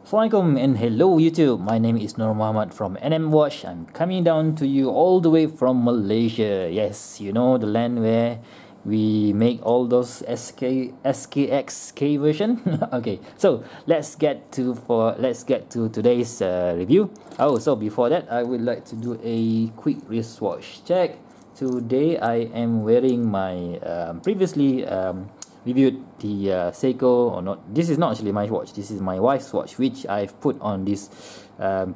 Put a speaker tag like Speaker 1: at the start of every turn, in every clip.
Speaker 1: Assalamualaikum and hello YouTube. My name is Nur Muhammad from NM Watch. I'm coming down to you all the way from Malaysia. Yes, you know the land where we make all those SKXK version. Okay, so let's get to today's review. So before that, I would like to do a quick wristwatch check. Today I am wearing my previously reviewed the Seiko, or not, this is not actually my watch, this is my wife's watch, which I've put on this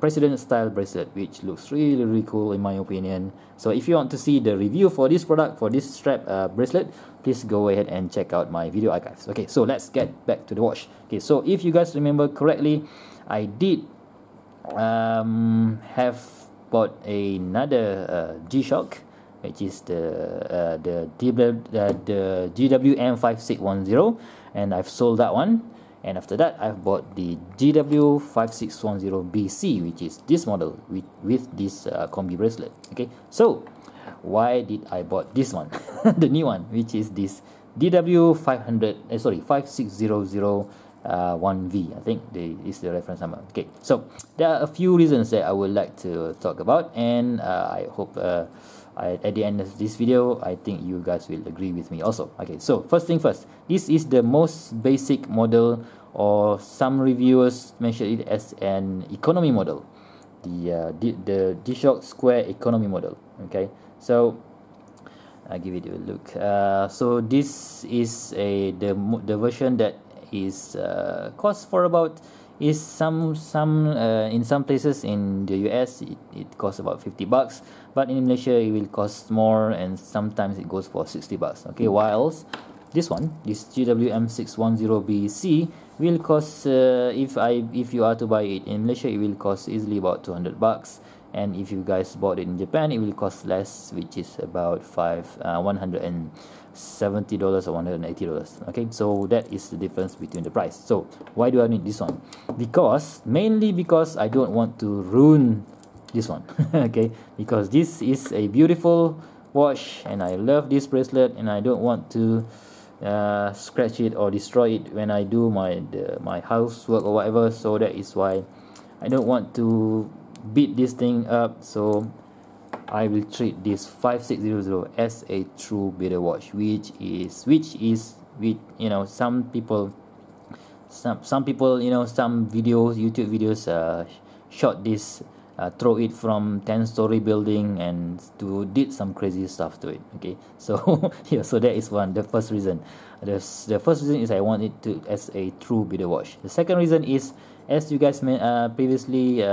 Speaker 1: president style bracelet, which looks really cool in my opinion. So if you want to see the review for this product, for this strap bracelet, please go ahead and check out my video archives. Okay, so let's get back to the watch. Okay, so if you guys remember correctly, I did have bought another G-Shock, which is the GW M5610, and I've sold that one. And after that, I've bought the DW-5600 BC, which is this model with this combi bracelet. Okay, so why did I bought this one, the new one, which is this DW-5600 1V, I think is the reference number. Okay, so there are a few reasons that I would like to talk about, and I hope at the end of this video, I think you guys will agree with me also. Okay, so first thing first, this is the most basic model, or some reviewers mention it as an economy model, the G-Shock Square economy model. Okay, so I'll give it a look. So this is the version that is cost for about, is some in some places in the US it costs about $50, but in Malaysia it will cost more, and sometimes it goes for $60. Okay, whilst this one, this GW M5610 BC, will cost if you are to buy it in Malaysia, it will cost easily about $200, and if you guys bought it in Japan, it will cost less, which is about $170 or $180. Okay, so that is the difference between the price. So why do I need this one? Mainly because I don't want to ruin this one. Okay, because this is a beautiful watch and I love this bracelet, and I don't want to scratch it or destroy it when I do my housework or whatever. So that is why I don't want to beat this thing up. So I will treat this 5600 as a true beater watch, which is with, you know, some people, you know, some videos, YouTube videos shot this, throw it from 10-story building and did some crazy stuff to it. Okay, so yeah, so that is the first reason. The first reason is I want it to as a true beater watch. The second reason is, as you guys previously,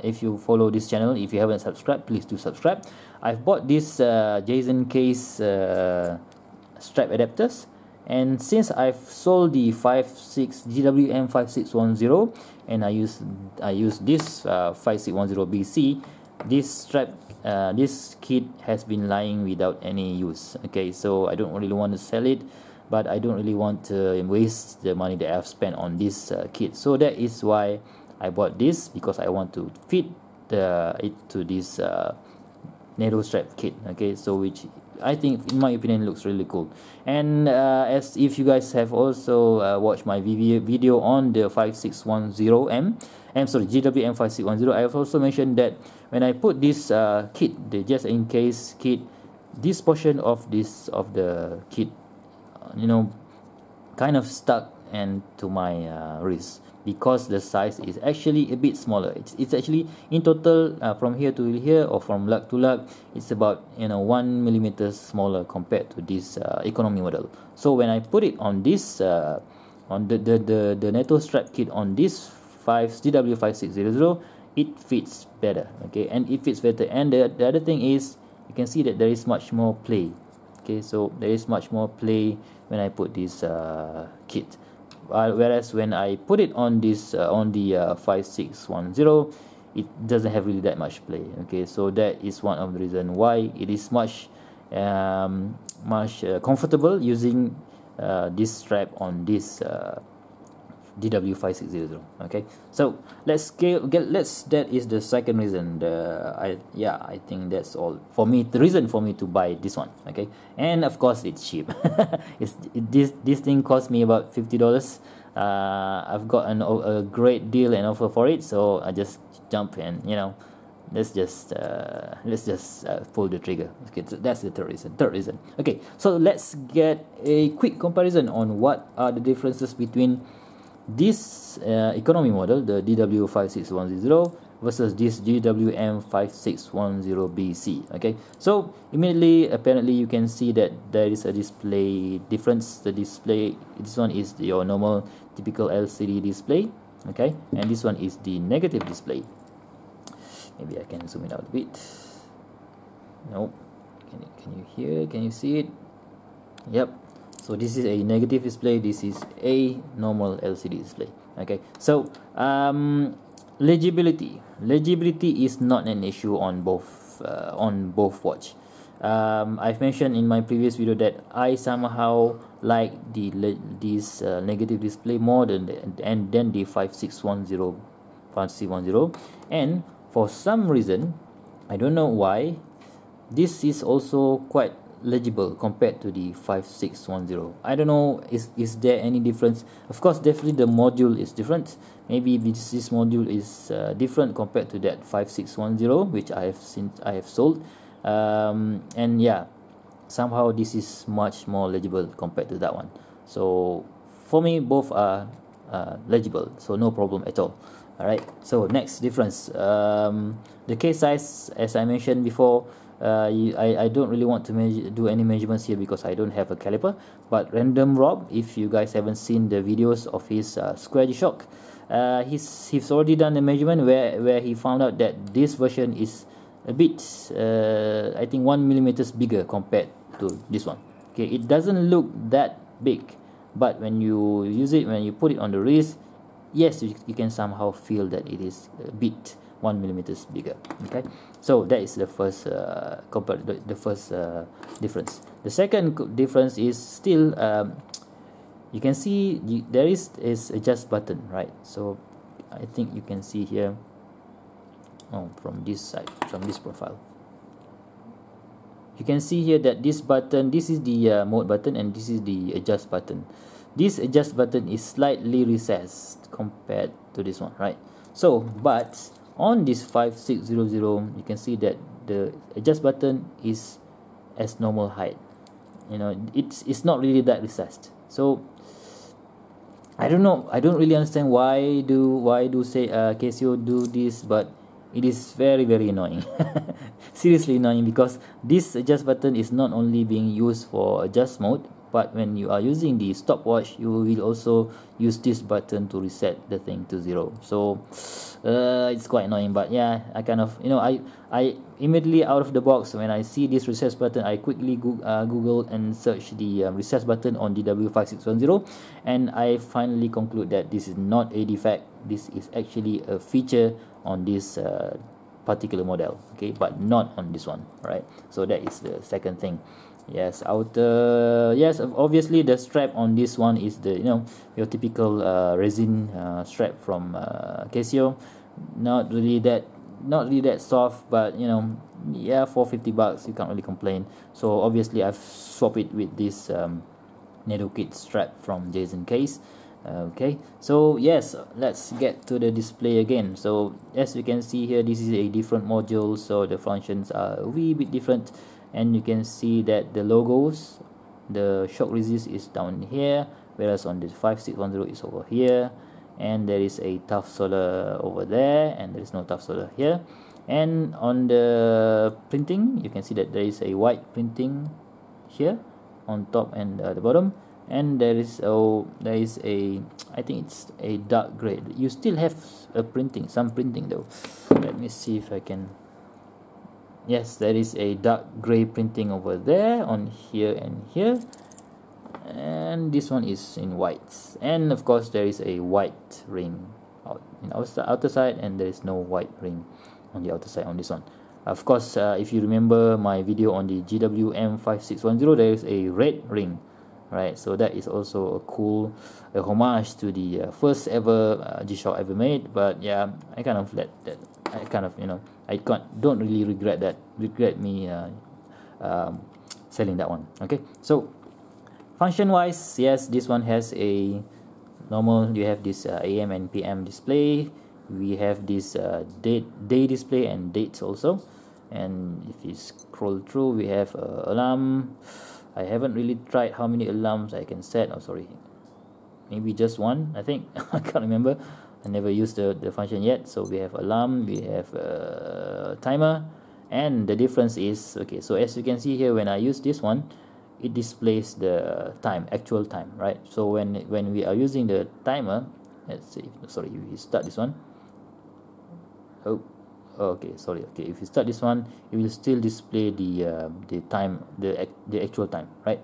Speaker 1: if you follow this channel, if you haven't subscribed, please do subscribe. I've bought this Jason case strap adapters, and since I've sold the GW M5610 and I use this 5610 BC, this strap, this kit has been lying without any use. Okay, so I don't really want to sell it, but I don't really want to waste the money that I've spent on this kit. So that is why I bought this, because I want to fit it to this narrow strap kit. Okay, so which I think, in my opinion, looks really cool. And as if you guys have also watched my video on the GW M5610, I have also mentioned that when I put this kit, the just in case kit, this portion of the kit, you know, kind of stuck and to my wrist, because the size is actually a bit smaller. It's actually in total from here to here, or from lug to lug, it's about, you know, 1 millimeter smaller compared to this economy model. So when I put it on this on the NATO strap kit on this GW5600, it fits better. Okay, and it fits better. And the other thing is, you can see that there is much more play. Okay, so there is much more play when I put this kit. Whereas when I put it on this on the 5610, it doesn't have really that much play. Okay, so that is one of the reasons why it is much comfortable using this strap on this DW-5600. Okay, so that is the second reason. I think that's all for me, the reason for me to buy this one. Okay, and of course it's cheap. This thing cost me about $50. I've got a great deal and offer for it, so I just jump and, you know, let's just pull the trigger. Okay, so that's the third reason. Okay, so let's get a quick comparison on what are the differences between this economy model, the DW-5610, versus this GW M5610 BC. Okay, so immediately, apparently, you can see that there is a display difference. The display, this one is your normal typical LCD display, okay, and this one is the negative display. Maybe I can zoom it out a bit. No, can you see it? Yep. So this is a negative display, this is a normal LCD display. Okay, so legibility is not an issue on both watch. I've mentioned in my previous video that I somehow like this negative display more than the 5610, and for some reason, I don't know why, this is also quite legible compared to the 5610. I don't know, is there any difference? Of course, definitely the module is different. Maybe this module is different compared to that 5610, which I have sold, and yeah, somehow this is much more legible compared to that one. So for me, both are legible, so no problem at all. Alright, so next difference, the case size, as I mentioned before, I don't really want to do any measurements here because I don't have a caliper. But Random Rob, if you guys haven't seen the videos of his Square G-Shock, he's already done a measurement where he found out that this version is a bit, I think 1mm bigger compared to this one. Okay, it doesn't look that big, but when you use it, when you put it on the wrist, yes, you can somehow feel that it is a bit 1mm bigger. Okay, so that is the first difference. The second difference is still, you can see there is adjust button, right? So I think you can see here, from this side, from this profile, you can see here that this button, this is the mode button and this is the adjust button. This adjust button is slightly recessed compared to this one, right? So, but on this 5600, you can see that the adjust button is as normal height. You know, it's not really that recessed. So I don't know. I don't really understand why do say Casio do this, but it is very annoying. Seriously annoying, because this adjust button is not only being used for adjust mode, but when you are using the stopwatch, you will also use this button to reset the thing to 0. So it's quite annoying. But yeah, I kind of, you know, I immediately out of the box, when I see this reset button, I quickly Google and search the reset button on DW-5610, and I finally conclude that this is not a defect. This is actually a feature on this particular model, okay, but not on this one, right? So that is the second thing. Yes, yes, obviously the strap on this one is the, you know, your typical resin strap from Casio. Not really that soft, but you know, yeah, for $50 you can't really complain. So obviously I've swapped it with this NATO kit strap from Jason Case. Okay, so yes, let's get to the display again. So as you can see here, this is a different module, so the functions are a wee bit different, and you can see that the logos, the shock resist is down here, whereas on the 5610 is over here, and there is a tough solder over there, and there is no tough solder here. And on the printing, you can see that there is a white printing here on top and the bottom, and there is a, I think it's a dark gray. You still have some printing though. Let me see if I can. Yes, there is a dark gray printing over there, on here and here, and this one is in white. And of course there is a white ring in outer side, and there is no white ring on the outer side on this one. Of course, if you remember my video on the GW M5610, there is a red ring, right? So that is also a cool homage to the first ever G-Shock ever made. But yeah, I kind of you know, I don't really regret me selling that one. Okay, so function wise, yes, this one has a normal, you have this AM and PM display. We have this day display and dates also. And if you scroll through, we have alarm. I haven't really tried how many alarms I can set. Oh, sorry, maybe just one, I think. I can't remember. I never used the function yet. So we have alarm, we have timer, and the difference is, okay, so as you can see here, when I use this one, it displays the time, actual time, right? So when we are using the timer, let's see, sorry, we start this one. Oh, okay, sorry, okay, if you start this one, it will still display the time, the actual time, right?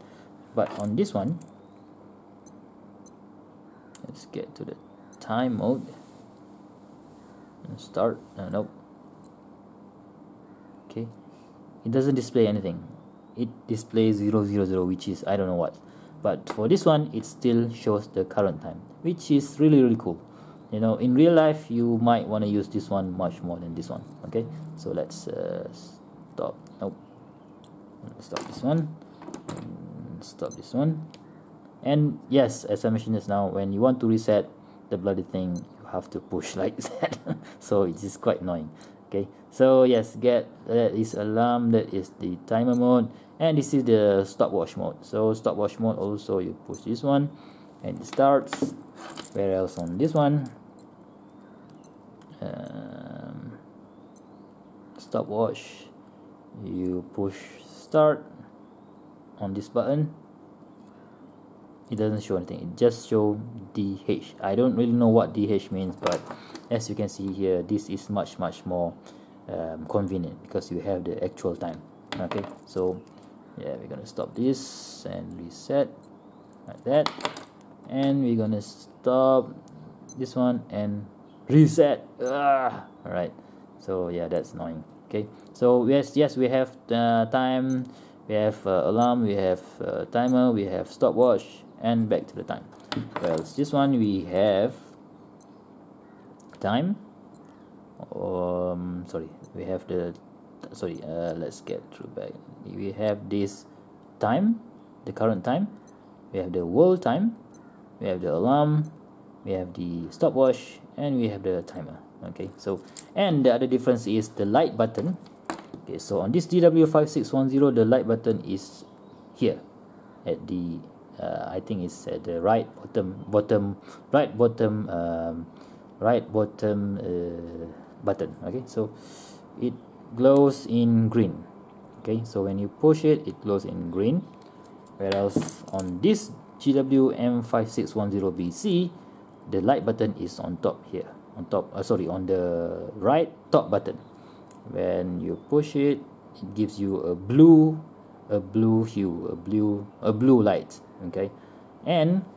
Speaker 1: But on this one, let's get to the time mode and start. Nope. Okay, it doesn't display anything. It displays 000, which is I don't know what. But for this one, it still shows the current time, which is really cool. You know, in real life, you might want to use this one much more than this one. Okay, so let's stop. Nope. Stop this one. Stop this one. And yes, as I mentioned just now, when you want to reset the bloody thing, you have to push like that. So it is quite annoying. Okay, so yes, that is alarm, that is the timer mode, and this is the stopwatch mode. So stopwatch mode also, you push this one and it starts. Where else on this one? Stopwatch, you push start on this button. It doesn't show anything, it just show DH. I don't really know what DH means, but as you can see here, this is much more convenient because you have the actual time. Okay, so yeah, we're gonna stop this and reset like that, and we're gonna stop this one and reset. Alright, so yeah, that's annoying. Okay, so yes, we have time, we have alarm, we have timer, we have stopwatch, and back to the time. Well, this one we have time. Sorry, we have the let's get through back. We have this time, the current time, we have the world time, we have the alarm, we have the stopwatch, and we have the timer. Okay, so, and the other difference is the light button. Okay, so on this DW-5610, the light button is here at the I think it's at the right bottom button. Okay, so it glows in green. Okay, so when you push it, it glows in green. Whereas on this GW M5610 BC, the light button is on top here, on the right top button. When you push it, it gives you a blue light. Okay, and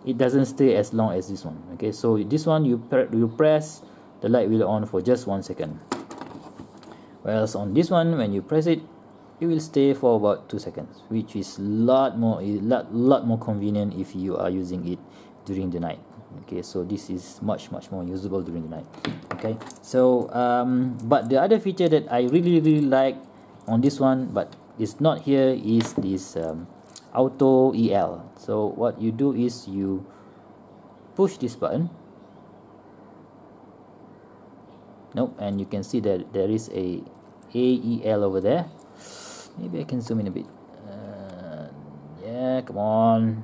Speaker 1: it doesn't stay as long as this one. Okay, so this one you press, the light will on for just 1 second. Whereas on this one, when you press it, it will stay for about 2 seconds, which is lot more convenient if you are using it during the night. Okay, so this is much more usable during the night. Okay, so but the other feature that I really like on this one, but it's not here, is this auto EL. So what you do is you push this button. Nope, and you can see that there is a AEL over there. Maybe I can zoom in a bit. Yeah, come on.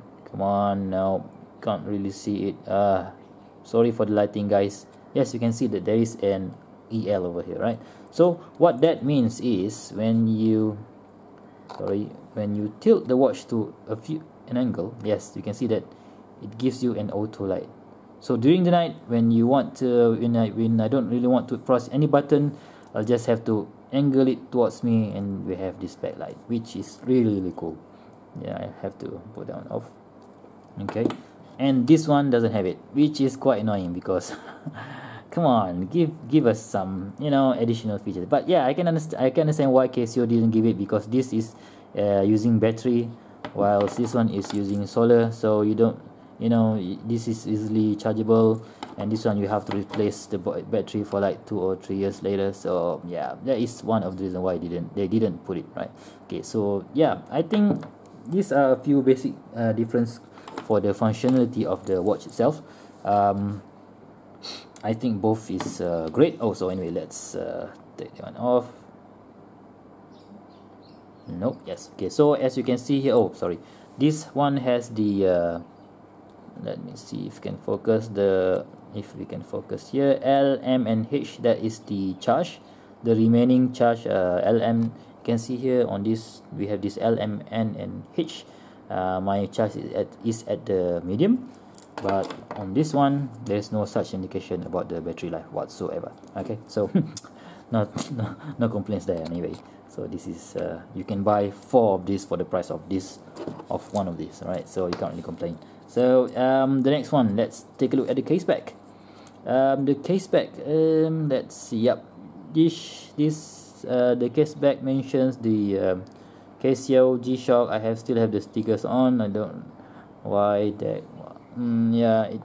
Speaker 1: No, can't really see it. Sorry for the lighting, guys. Yes, you can see that there is an EL over here, right? So what that means is when you tilt the watch to an angle, yes, you can see that it gives you an auto light. So during the night, when you want to, when I don't really want to press any button, I'll just have to angle it towards me, and we have this backlight, which is really cool. Yeah, I have to put that one off. Okay, and this one doesn't have it, which is quite annoying because come on, give us some, additional features. But yeah, I can understand why Casio didn't give it, because this is using battery, whilst this one is using solar. So you don't, this is easily chargeable, and this one you have to replace the battery for like 2 or 3 years later. So yeah, that is one of the reasons why they didn't put it, right? Okay, so yeah, I think these are a few basic difference for the functionality of the watch itself, I think both is great. Oh, so anyway, let's take that one off. Nope. Yes. Okay, so as you can see here, oh sorry, this one has the let me see if we can focus here, L, M and H. That is the charge, the remaining charge. LM, you can see here on this we have this L, M, N and H. My charge is at the medium, but on this one there's no such indication about the battery life whatsoever. Okay, so no complaints there anyway. So this is you can buy 4 of these for the price of one of these, right? So you can't really complain. So the next one, let's take a look at the case back. The case back, let's see. Yep, the case back mentions the Casio G-Shock. I still have the stickers on. I don't why that. Yeah, it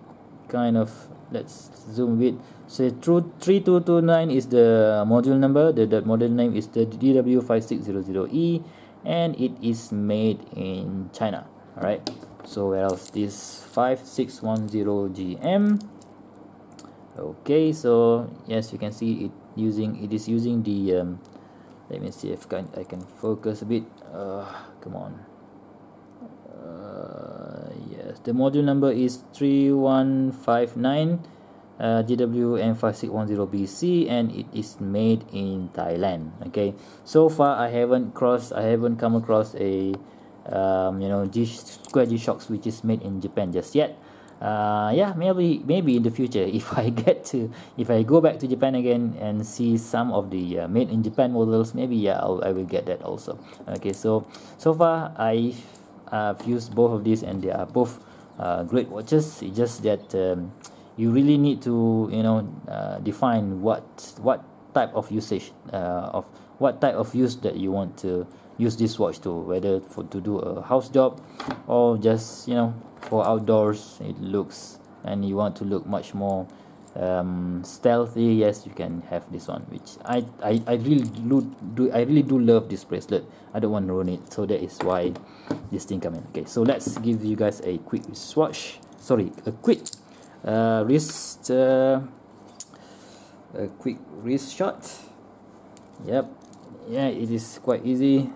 Speaker 1: kind of, let's zoom a bit. So 3229 is the module number. The model name is the DW-5600E, and it is made in China. All right. So where else? This 5610 GM. Okay, so yes, you can see it is using the let me see if I can focus a bit. Come on. Yes, the module number is 3159 GW M5610 BC, and it is made in Thailand. Okay, so far I haven't come across a square G-Shocks which is made in Japan just yet. Yeah, maybe in the future, if I go back to Japan again and see some of the made in Japan models, maybe yeah, I will get that also. Okay, so far I've used both of these, and they are both great watches. It's just that you really need to define what type of usage of what type of use that you want to use this watch to, whether to do a house job or just for outdoors. It looks, and you want to look much more stealthy. Yes, you can have this one, which I really do love this bracelet. I don't want to ruin it, so that is why this thing come in. Okay, so let's give you guys a quick swatch. Sorry, a quick wrist shot. Yep, yeah, it is quite easy.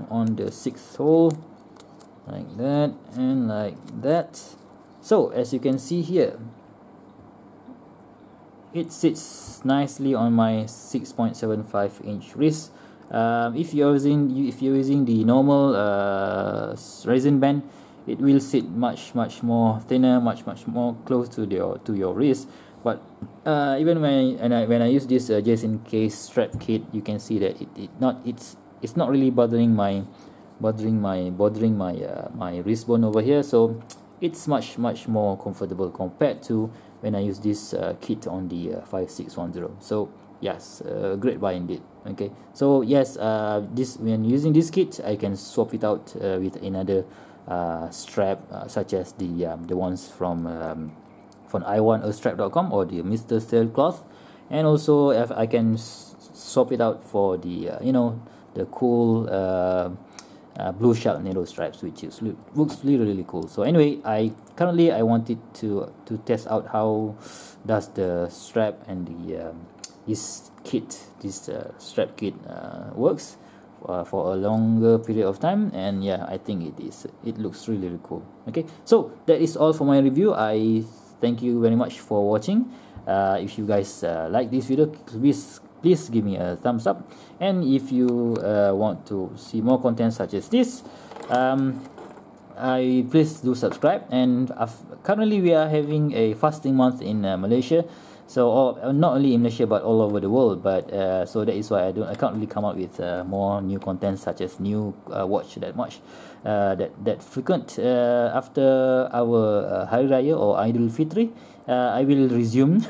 Speaker 1: On the 6th hole, like that and like that. So as you can see here, it sits nicely on my 6.75-inch wrist. If you're using the normal resin band, it will sit much more thinner, much more close to your wrist. But even when I use this just in case strap kit, you can see that it's not really bothering my wrist bone over here. So it's much more comfortable compared to when I use this kit on the 5610. So yes, great buy indeed. Okay, so yes, when using this kit, I can swap it out with another strap, such as the ones from iwantastrap.com or the Mr. Sailcloth, and also if I can swap it out for the the cool blue Sharknado stripes, which looks really cool. So anyway, I wanted to test out how does the strap and the this strap kit works for a longer period of time, and yeah, I think it looks really cool. Okay, so that is all for my review. I thank you very much for watching. If you guys like this video, please give me a thumbs up, and if you want to see more content such as this, please do subscribe. And currently we are having a fasting month in Malaysia, so not only in Malaysia but all over the world. But so that is why I can't really come out with more new content such as new watch that frequent. After our Hari Raya or Idul Fitri, I will resume.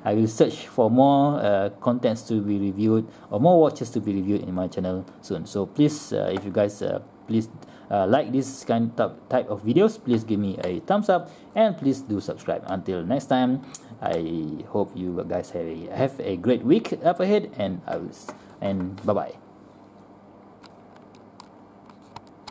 Speaker 1: I will search for more contents to be reviewed, or more watches to be reviewed in my channel soon. So please, if you guys please like this type of videos, please give me a thumbs up, and please do subscribe. Until next time, I hope you guys have a great week up ahead, and bye bye.